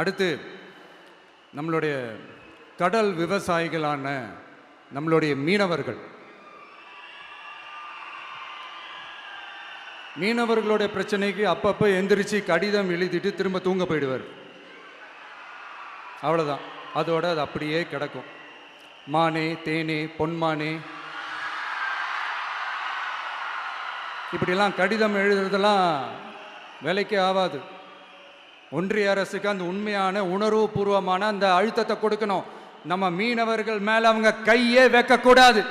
அடுத்து நம்மளுடைய கடல் விவசாயிகளான நம்மளுடைய மீனவர்களுடைய பிரச்சனைக்கு அப்பப்போ எந்திரிச்சு கடிதம் எழுதிட்டு திரும்ப தூங்க போயிடுவார். அவ்வளோதான், அதோட அது அப்படியே கிடக்கும். மானே தேனே பொன்மானே இப்படிலாம் கடிதம் எழுதுறதெல்லாம் வேலைக்கே ஆகாது. ஒன்றிய அரசுக்கு அந்த உண்மையான உணர்வுபூர்வமான அந்த அழுத்தத்தை கொடுக்கணும். நம்ம மீனவர்கள் மேல அவங்க கையே வைக்கக்கூடாது,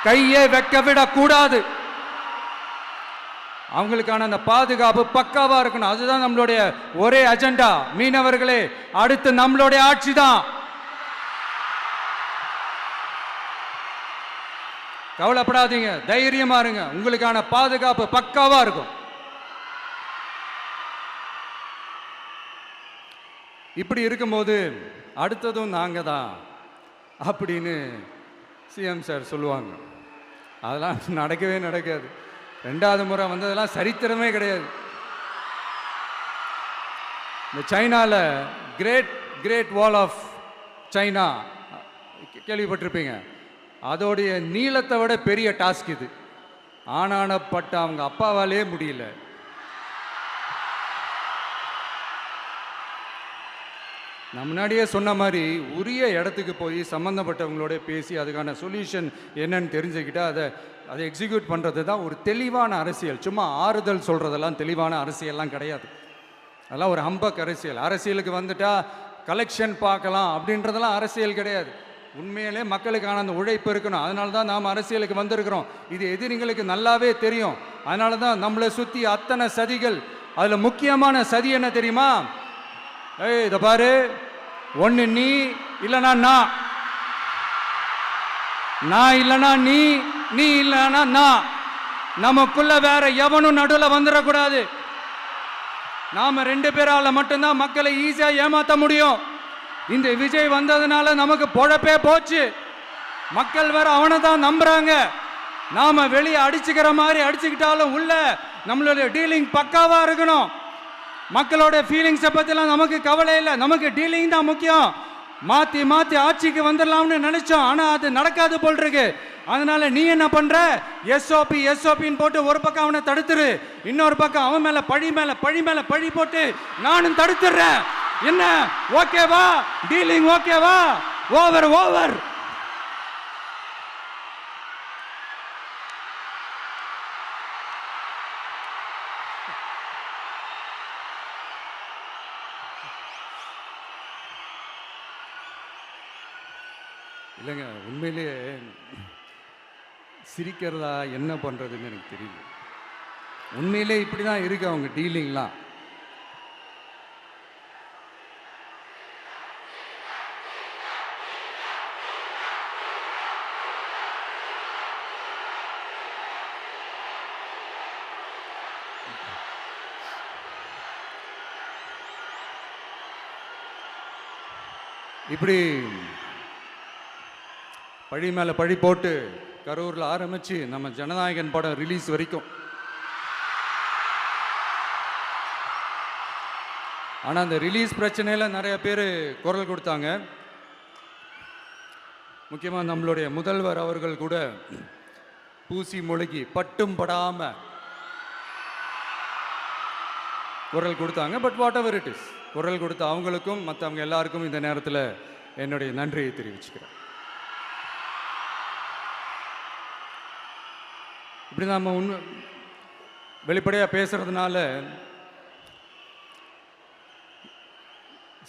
கையே வைக்க விடக்கூடாது. அவங்களுக்கான அந்த பாதுகாப்பு பக்காவா இருக்கணும். அதுதான் நம்மளுடைய ஒரே அஜெண்டா. மீனவர்களே, அடுத்து நம்மளுடைய ஆட்சி தான். கவலைப்படாதீங்க, தைரியமா இருங்க, உங்களுக்கான பாதுகாப்பு பக்காவா இருக்கும். இப்படி இருக்கும்போது அடுத்ததும் நாங்க தான் அப்படின்னு சிஎம் சார் சொல்லுவாங்க. அதெல்லாம் நடக்கவே நடக்காது. 2வது முறை வந்ததெல்லாம் சரித்திரமே கிடையாது. இந்த சைனால கிரேட் வால் ஆஃப் சைனா கேள்விப்பட்டிருப்பீங்க. அதோடைய நீளத்தை விட பெரிய டாஸ்க் இது. ஆனானப்பட்ட அவங்க அப்பாவாலே முடியல. நான் முன்னாடியே சொன்ன மாதிரி உரிய இடத்துக்கு போய் சம்மந்தப்பட்டவங்களோட பேசி அதுக்கான சொல்யூஷன் என்னன்னு தெரிஞ்சுக்கிட்டா அதை எக்ஸிக்யூட் பண்ணுறது தான் ஒரு தெளிவான அரசியல். சும்மா ஆறுதல் சொல்கிறதெல்லாம் தெளிவான அரசியல்லாம் கிடையாது. அதெல்லாம் ஒரு ஹம்பக் அரசியல். அரசியலுக்கு வந்துட்டா கலெக்ஷன் பார்க்கலாம் அப்படின்றதெல்லாம் அரசியல் கிடையாது. உண்மையிலே மக்களுக்கான அந்த உழைப்பு இருக்கணும். அதனால தான் நாம் அரசியலுக்கு வந்திருக்கிறோம். இது எதிரிங்களுக்கு நல்லாவே தெரியும். அதனால தான் நம்மளை சுற்றி அத்தனை சதிகள். அதில் முக்கியமான சதி என்ன தெரியுமா? இதை பாரு, ஒன்று நீ இல்லைனா நான் இல்லைனா நீ இல்லைனா நான். நமக்குள்ள வேற எவனும் நடுவில் வந்துடக்கூடாது. நாம 2 பேரால மட்டும்தான் மக்களை ஈஸியா ஏமாற்ற முடியும். இந்த விஜய் வந்ததுனால நமக்கு பொழப்பே போச்சு. மக்கள் வேற அவனை தான் நம்புறாங்க. நாம வெளியே அடிச்சுக்கிற மாதிரி அடிச்சுக்கிட்டாலும் உள்ள நம்மளுடைய டீலிங் பக்காவா இருக்கணும். மக்களோட ஃபீலிங்ஸை பற்றிலாம் நமக்கு கவலை இல்லை. நமக்கு டீலிங் தான் முக்கியம். மாற்றி மாற்றி ஆட்சிக்கு வந்துடலாம்னு நினைச்சோம், ஆனால் அது நடக்காது போல் இருக்கு. அதனால நீ என்ன பண்ற? எஸ்ஓபின்னு போட்டு ஒரு பக்கம் அவனை தடுத்துரு, இன்னொரு பக்கம் அவன் மேல பழி போட்டு நானும் தடுத்துடுறேன். என்ன ஓகேவா? டீலிங் ஓகேவா? ஓவர். இல்லைங்க, உண்மையிலேயே சிரிக்கிறதா என்ன பண்ணுறதுன்னு எனக்கு தெரியல. உண்மையிலே இப்படி தான் இருக்கு அவங்க டீலிங்லாம். இப்படி பழி மேலே பழி போட்டு கரூரில் ஆரம்பித்து நம்ம ஜனநாயகன் படம் ரிலீஸ் வரைக்கும். ஆனால் அந்த ரிலீஸ் பிரச்சனையில் நிறைய பேர் குரல் கொடுத்தாங்க. முக்கியமாக நம்மளுடைய முதல்வர் அவர்கள் கூட பூசி மொழிகி பட்டும் படாமல் குரல் கொடுத்தாங்க. But what ever it is, குரல் கொடுத்த அவங்களுக்கும் மற்றவங்க எல்லாருக்கும் இந்த நேரத்தில் என்னுடைய நன்றியை தெரிவிச்சுக்கிறேன். இப்படி நாம் வெளிப்படையாக பேசுறதுனால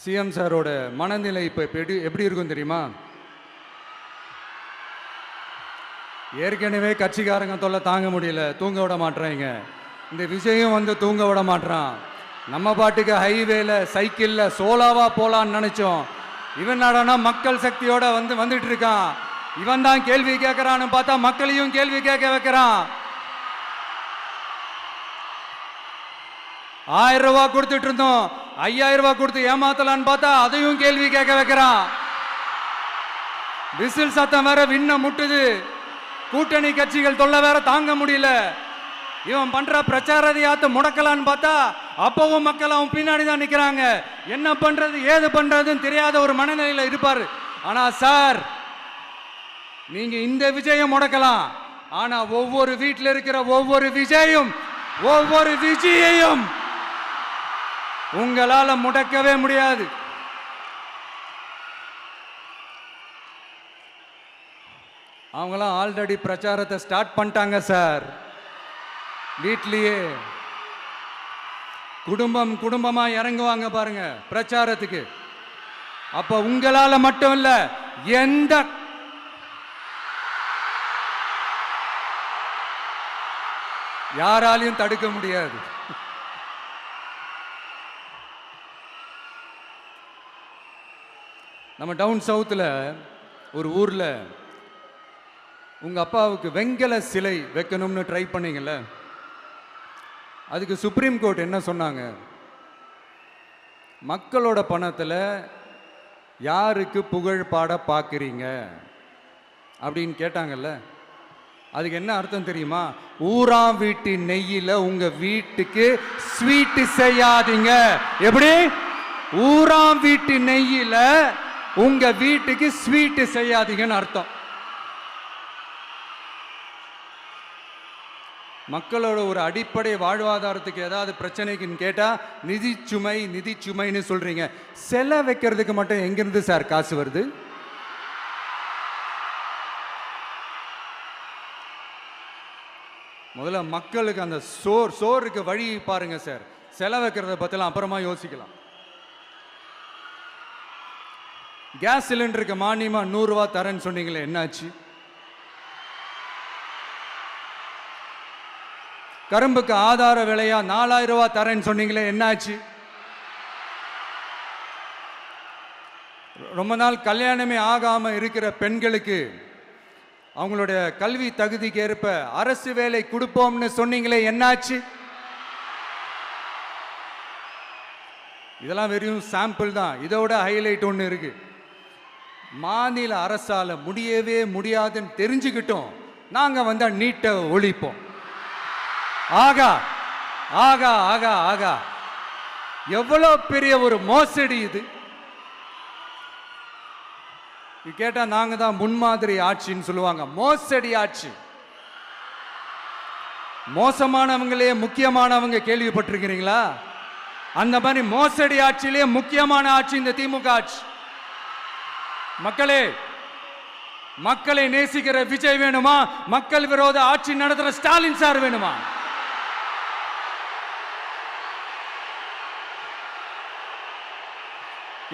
சிஎம் சாரோட மனநிலை இப்போ எப்படி இருக்கும் தெரியுமா? ஏற்கனவே கட்சிக்காரங்க தொல்லை தாங்க முடியல, தூங்க விட மாட்டேறாங்க. இந்த விஜயும் வந்து தூங்க விட மாட்டான். நம்ம பாட்டுக்கு ஹைவேல சைக்கிளில் சோலாவா போலான்னு நினைச்சோம். இவன் நாடானா மக்கள் சக்தியோட வந்துட்டு இருக்கான். இவன் தான் கேள்வி கேட்கறான்னு பார்த்தா மக்களையும் கேள்வி கேட்க வைக்கிறான். 1000 ரூபாய் கொடுத்துட்டு இருந்தோம், 5000 ரூபாய் கொடுத்து ஏமாத்தலான்னு பார்த்தா அதையும் கேள்வி கேட்க வைக்கிறான். விசில் சத்தம் வேற விண்ண முட்டுது. கூட்டணி கட்சிகள் தொல்லை வேற தாங்க முடியல. இவன் பண்ற பிரச்சாரத்தையாத்த முடக்கலான்னு பார்த்தா அப்பவும் மக்கள் அவன் பின்னாடி தான் நிற்கிறாங்க. என்ன பண்றது ஏது பண்றதுன்னு தெரியாத ஒரு மனநிலையில் இருப்பார். ஆனா சார், நீங்க இந்த விஜயம் முடக்கலாம், ஆனா ஒவ்வொரு வீட்டில் இருக்கிற ஒவ்வொரு விஜயையும் உங்களால முடக்கவே முடியாது. அவங்களாம் ஆல்ரெடி பிரச்சாரத்தை ஸ்டார்ட் பண்ணிட்டாங்க சார். வீட்லயே குடும்பமா இறங்குவாங்க பாருங்க பிரச்சாரத்துக்கு. அப்ப உங்களால மட்டும் இல்ல, எந்த யாராலையும் தடுக்க முடியாது. நம்ம டவுன் சவுத்தில் ஒரு ஊர்ல உங்க அப்பாவுக்கு வெங்கல சிலை வைக்கணும்னு ட்ரை பண்ணீங்கல்ல, அதுக்கு சுப்ரீம் கோர்ட் என்ன சொன்னாங்க? மக்களோட பணத்தில் யாருக்கு புகழ் பாட பார்க்குறீங்க அப்படின்னு கேட்டாங்கல்ல. அதுக்கு என்ன அர்த்தம் தெரியுமா? ஊராம் வீட்டு நெய்யில் உங்க வீட்டுக்கு ஸ்வீட் செய்யாதீங்க. எப்படி? ஊராம் வீட்டு நெய்யில் உங்க வீட்டுக்கு ஸ்வீட் செய்யாதீங்கன்னு அர்த்தம். மக்களோட ஒரு அடிப்படை வாழ்வாதாரத்துக்கு ஏதாவது பிரச்சனைக்குன்னு கேட்டா நிதி சுமைன்னு சொல்றீங்க. செலை வைக்கிறதுக்கு மட்டும் எங்கிருந்து சார் காசு வருது? முதல்ல மக்களுக்கு அந்த சோறுக்கு வழி பாருங்க சார். செலை வைக்கிறத பத்திலாம் அப்புறமா யோசிக்கலாம். கேஸ் சிலிண்டருக்கு மானியமா 100 ரூபாய் தரேன்னு சொன்னீங்களே, என்னாச்சு? கரும்புக்கு ஆதார விலையா 4000 ரூபாய் தரேன்னு சொன்னீங்களே, என்னாச்சு? ரொம்ப நாள் கல்யாணமே ஆகாம இருக்கிற பெண்களுக்கு அவங்களுடைய கல்வி தகுதிக்கு ஏற்ப அரசு வேலை கொடுப்போம்னு சொன்னீங்களே, என்னாச்சு? இதெல்லாம் வெறும் சாம்பிள் தான். இதோட ஹைலைட் ஒன்று இருக்கு. மாநில அரசால முடியவே முடியாதுன்னு தெரிஞ்சுக்கிட்டோம், நாங்க வந்தா நீட்டை ஒழிப்போம். ஆகா ஆகா ஆகா ஆகா, எவ்வளவு பெரிய ஒரு மோசடி இது! கேட்டா நாங்க தான் முன்மாதிரி ஆட்சின்னு சொல்லுவாங்க. மோசடி ஆட்சி. மோசமானவங்களே முக்கியமானவங்க கேள்விப்பட்டிருக்கிறீங்களா? அந்த மாதிரி மோசடி ஆட்சியிலே முக்கியமான ஆட்சி இந்த திமுக ஆட்சி. மக்களை நேசிக்கிற விஜய் வேணுமா? மக்கள் விரோத ஆட்சி நடத்துற ஸ்டாலின் சார் வேணுமா?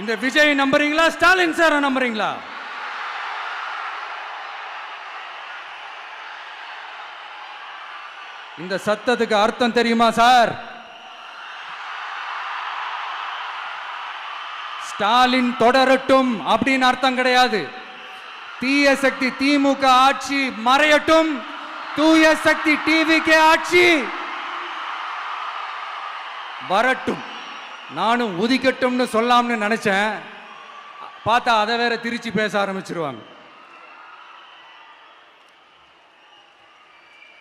இந்த விஜய் நம்புறீங்களா, ஸ்டாலின் சார் நம்புறீங்களா? இந்த சத்தத்துக்கு அர்த்தம் தெரியுமா சார்? ஸ்டாலின் தொடரட்டும் அப்படின்னு அர்த்தம் கிடையாது. தீய சக்தி திமுக ஆட்சி மறையட்டும், தூய சக்தி டிவிகே ஆட்சி வரட்டும். நானும் உதிக்கட்டும்னு சொல்லாம்னு நினைச்சேன், பார்த்தா அதை வேற திருச்சி பேச ஆரம்பிச்சிருவாங்க.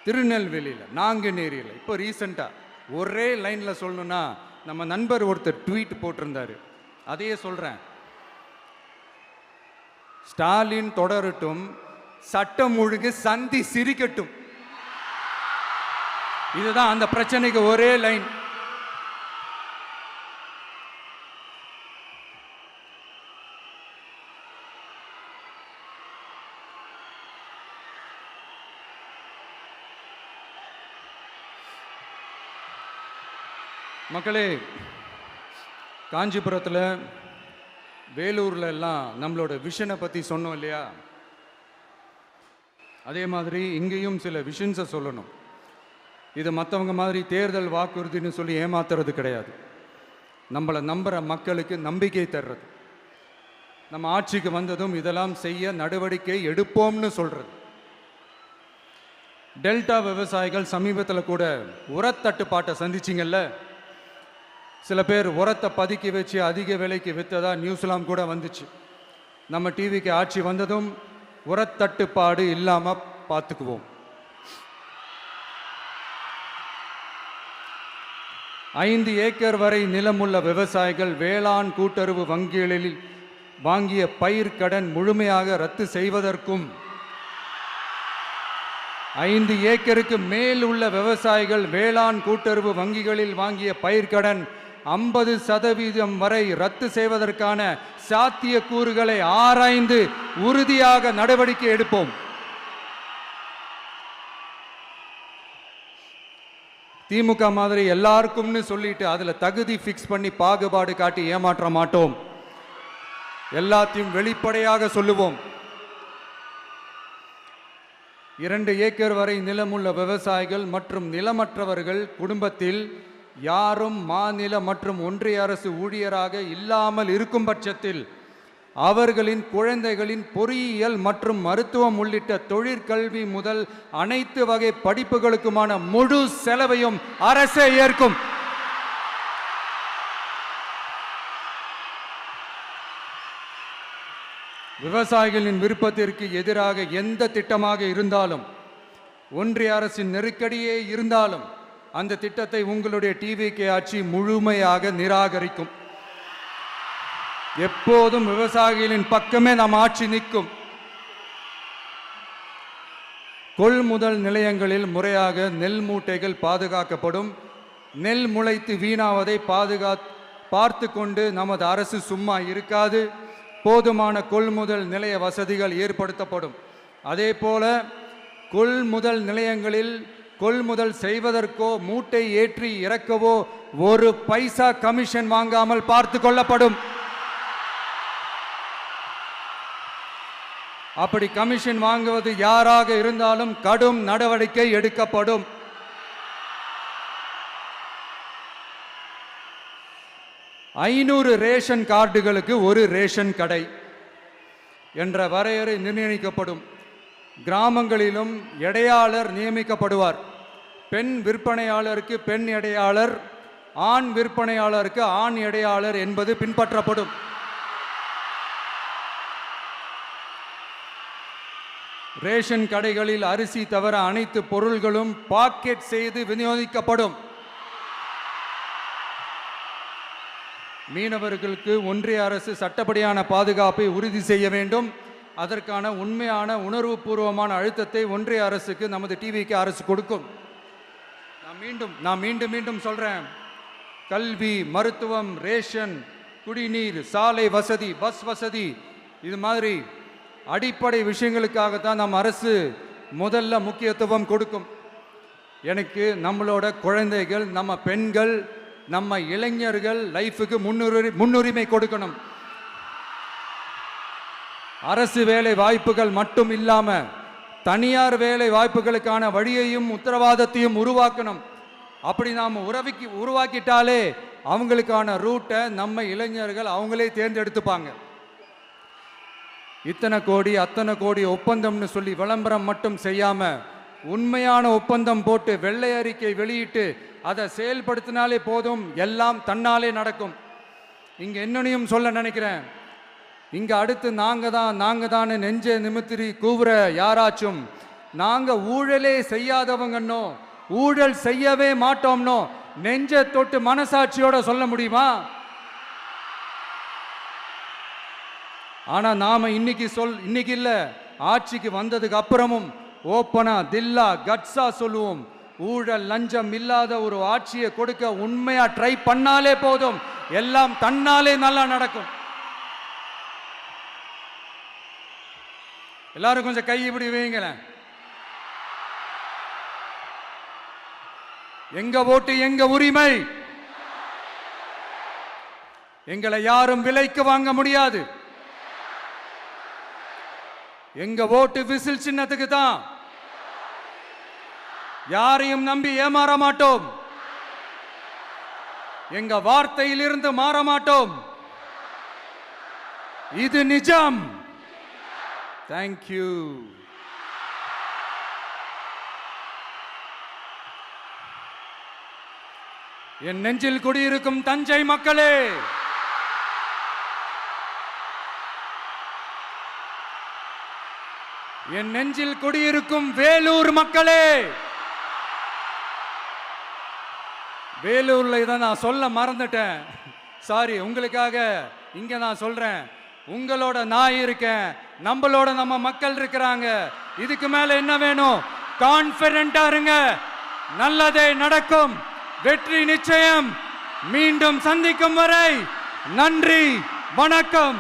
திருநெல்வேலியில், நாங்குநேரியில் இப்போ ரீசெண்டா ஒரே லைன்ல சொல்லணும்னா, நம்ம நண்பர் ஒருத்தர் ட்வீட் போட்டிருந்தாரு, அதையே சொல்றேன். ஸ்டாலின் தொடரட்டும், சட்டம் ஒழுங்கு சந்தி சிரிக்கட்டும். இதுதான் அந்த பிரச்சனைக்கு ஒரே லைன். மக்களே, காஞ்சிபுரத்தில், வேலூரில் எல்லாம் நம்மளோட விஷனை பற்றி சொன்னோம் இல்லையா? அதே மாதிரி இங்கேயும் சில விஷன்ஸை சொல்லணும். இது மற்றவங்க மாதிரி தேர்தல் வாக்குறுதின்னு சொல்லி ஏமாத்துறது கிடையாது. நம்மளை நம்புகிற மக்களுக்கு நம்பிக்கை தர்றது. நம்ம ஆட்சிக்கு வந்ததும் இதெல்லாம் செய்ய நடவடிக்கை எடுப்போம்னு சொல்கிறது. டெல்டா விவசாயிகள் சமீபத்தில் கூட உரத்தட்டுப்பாட்டை சந்திச்சிங்கல்ல. சில பேர் உரத்தை பதுக்கி வச்சு அதிக விலைக்கு விற்றதா நியூஸ்லாம் கூட வந்துச்சு. நம்ம டிவிக்கு ஆட்சி வந்ததும் உரத்தட்டுப்பாடு இல்லாமல் பார்த்துக்குவோம். 5 ஏக்கர் வரை நிலமுள்ள விவசாயிகள் வேளாண் கூட்டுறவு வங்கிகளில் வாங்கிய பயிர் கடன் முழுமையாக ரத்து செய்வதற்கும் 5 ஏக்கருக்கு மேல் உள்ள விவசாயிகள் வேளாண் கூட்டுறவு வங்கிகளில் வாங்கிய பயிர்க்கடன் 50% வரை ரத்து செய்வதற்கான சாத்திய கூறுகளை ஆராய்ந்து உறுதியாக நடவடிக்கை எடுப்போம். திமுக மாதிரி எல்லாருக்கும்னு சொல்லிட்டு அதுல தகுதி ஃபிக்ஸ் பண்ணி பாகுபாடு காட்டி ஏமாற்ற மாட்டோம். எல்லாத்தையும் வெளிப்படையாக சொல்லுவோம். 2 ஏக்கர் வரை நிலமுள்ள விவசாயிகள் மற்றும் நிலமற்றவர்கள் குடும்பத்தில் யாரும் மாநில மற்றும் ஒன்றிய அரசு ஊழியராக இல்லாமல் இருக்கும் பட்சத்தில் அவர்களின் குழந்தைகளின் பொறியியல் மற்றும் மருத்துவம் உள்ளிட்ட தொழிற்கல்வி முதல் அனைத்து வகை படிப்புகளுக்குமான முழு செலவையும் அரசே ஏற்கும். விவசாயிகளின் விருப்பத்திற்கு எதிராக எந்த திட்டமாக இருந்தாலும், ஒன்றிய அரசின் நெருக்கடியே இருந்தாலும் அந்த திட்டத்தை உங்களுடைய டிவிகே ஆட்சி முழுமையாக நிராகரிக்கும். எப்போதும் விவசாயிகளின் பக்கமே நம் ஆட்சி நிற்கும். கொள்முதல் நிலையங்களில் முறையாக நெல் மூட்டைகள் பாதுகாக்கப்படும். நெல் முளைத்து வீணாவதை பார்த்து கொண்டு நமது அரசு சும்மா இருக்காது. போதுமான கொள்முதல் நிலைய வசதிகள் ஏற்படுத்தப்படும். அதே போல கொள்முதல் நிலையங்களில் கொள்முதல் செய்வதற்கோ மூட்டை ஏற்றி இறக்கவோ ஒரு பைசா கமிஷன் வாங்காமல் பார்த்து கொள்ளப்படும். அப்படி கமிஷன் வாங்குவது யாராக இருந்தாலும் கடும் நடவடிக்கை எடுக்கப்படும். ஐநூறு ரேஷன் கார்டுகளுக்கு ஒரு ரேஷன் கடை என்ற வரையறை நிர்ணயிக்கப்படும். கிராமங்களிலும் எடையாளர் நியமிக்கப்படுவார். பெண் விற்பனையாளருக்கு பெண் எடையாளர், ஆண் விற்பனையாளருக்கு ஆண் எடையாளர் என்பது பின்பற்றப்படும். ரேஷன் கடைகளில் அரிசி தவிர அனைத்து பொருள்களும் பாக்கெட் செய்து விநியோகிக்கப்படும். மீனவர்களுக்கு ஒன்றிய அரசு சட்டப்படியான பாதுகாப்பை உறுதி செய்ய வேண்டும். அதற்கான உண்மையான உணர்வுபூர்வமான அழுத்தத்தை ஒன்றிய அரசுக்கு நமது டிவிக்கு அரசு கொடுக்கும். நான் மீண்டும் சொல்றேன். கல்வி, மருத்துவம், ரேஷன், குடிநீர், சாலை வசதி, பஸ் வசதி, இது மாதிரி அடிப்படை விஷயங்களுக்காகத்தான் நம் அரசு முதல்ல முக்கியத்துவம் கொடுக்கும். எனக்கு நம்மளோட குழந்தைகள், நம்ம பெண்கள், நம்ம இளைஞர்கள் லைஃபுக்கு முன்னுரிமை கொடுக்கணும். அரசு வேலை வாய்ப்புகள் மட்டும் இல்லாம தனியார் வேலை வாய்ப்புகளுக்கான வழியையும் உத்தரவாதத்தையும் உருவாக்கணும். அப்படி நாம் உருவாக்கிட்டாலே அவங்களுக்கான ரூட்டை நம்ம இளைஞர்கள் அவங்களே தேர்ந்தெடுத்துப்பாங்க. இத்தனை கோடி அத்தனை கோடி ஒப்பந்தம்னு சொல்லி விளம்பரம் மட்டும் செய்யாம உண்மையான ஒப்பந்தம் போட்டு வெள்ளை அறிக்கை வெளியிட்டு அதை செயல்படுத்தினாலே போதும், எல்லாம் தன்னாலே நடக்கும். இங்க என்னனையும் சொல்ல நினைக்கிறேன். இங்க அடுத்து நாங்க தான் நெஞ்ச நிமித்திரி கூவுற யாராச்சும் நாங்க ஊழலே செய்யாதவங்கன்னோ ஊழல் செய்யவே மாட்டோம்னோ நெஞ்ச தொட்டு மனசாட்சியோட சொல்ல முடியுமா? ஆனா நாம இன்னைக்கு இல்ல, ஆட்சிக்கு வந்ததுக்கு அப்புறமும் ஓப்பனா தில்லா கட்ஸா சொல்லுவோம். ஊழல் லஞ்சம் இல்லாத ஒரு ஆட்சியை கொடுக்க உண்மையா ட்ரை பண்ணாலே போதும், எல்லாம் தன்னாலே நல்லா நடக்கும். எல்லாரும் கொஞ்சம் கை இப்படி வைங்களேன். எங்க ஓட்டு எங்க உரிமை. எங்களை யாரும் விலைக்கு வாங்க முடியாது. எங்க ஓட்டு விசில் சின்னத்துக்கு தான். யாரையும் நம்பி ஏமாற மாட்டோம். எங்க வார்த்தையிலிருந்து மாற மாட்டோம். இது நிஜம். தேங்க்யூ. என் நெஞ்சில் குடியிருக்கும் தஞ்சை மக்களே, என் நெஞ்சில் குடியிருக்கும் வேலூர் மக்களே, வேலூர்ல இதை நான் சொல்ல மறந்துட்டேன். சாரி, உங்களுக்காக இங்க நான் சொல்றேன். உங்களோட நான் இருக்கேன், நம்மளோட நம்ம மக்கள் இருக்கிறாங்க. இதுக்கு மேல என்ன வேணும்? கான்பிடென்ட்டா இருங்க. நல்லதே நடக்கும். வெற்றி நிச்சயம். மீண்டும் சந்திக்கும் வரை நன்றி, வணக்கம்.